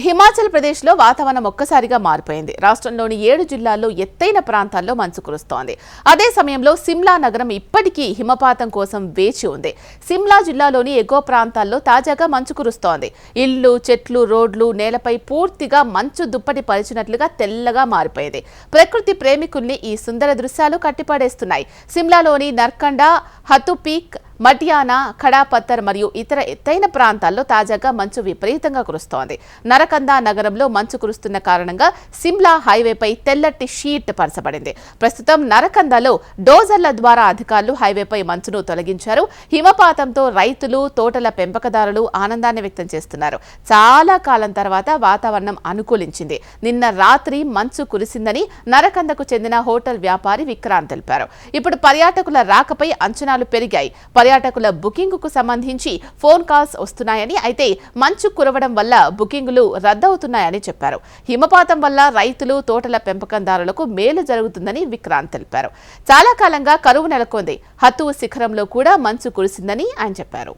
హిమాచల్ ప్రదేశ్లో వాతావరణం ఒక్కసారిగా మారిపోయింది. రాష్ట్రంలోని 7 జిల్లాల్లో ఎత్తైన ప్రాంతాల్లో మంచు కురుస్తోంది. అదే సమయంలో సిమ్లా నగరం ఇప్పటికీ హిమపాతం కోసం వేచి ఉంది. సిమ్లా జిల్లాలోని ఎగువ ప్రాంతాల్లో తాజాగా మంచు కురుస్తోంది. ఇళ్లు, చెట్లు, రోడ్లు నేలపై పూర్తిగా మంచు దుప్పటి పరిచినట్లుగా తెల్లగా మారిపోయింది. ప్రకృతి ప్రేమికుల్ని ఈ సుందర దృశ్యాలు కట్టిపడేస్తున్నాయి. సిమ్లాలోని నర్కండా, హతు పీక్, మటియానా, ఖడాపత్తర్ మరియు ఇతర ఎత్తైన ప్రాంతాల్లో తాజాగా మంచు విపరీతంగా కురుస్తోంది. నరకందా నగరంలో మంచు కురుస్తున్న కారణంగా సిమ్లా హైవేపై తెల్లటి షీట్ పరచబడింది. ప్రస్తుతం నరకందాలో డోజర్ల ద్వారా అధికారులు హైవేపై మంచును తొలగించారు. హిమపాతంతో రైతులు, తోటల పెంపకదారులు ఆనందాన్ని వ్యక్తం చేస్తున్నారు. చాలా కాలం తర్వాత వాతావరణం అనుకూలించింది. నిన్న రాత్రి మంచు కురిసిందని నరకందకు చెందిన హోటల్ వ్యాపారి విక్రాంత్ తెలిపారు. ఇప్పుడు పర్యాటకుల రాకపై అంచనాలు పెరిగాయి. పర్యాటకుల బుకింగ్కు సంబంధించి ఫోన్ కాల్స్ వస్తున్నాయని, అయితే మంచు కురవడం వల్ల బుకింగులు రద్దవుతున్నాయని చెప్పారు. హిమపాతం వల్ల రైతులు, తోటల పెంపకందారులకు మేలు జరుగుతుందని విక్రాంత్ తెలిపారు. చాలా కాలంగా కరువు నెలకొంది. హతు శిఖరంలో కూడా మంచు కురిసిందని ఆయన చెప్పారు.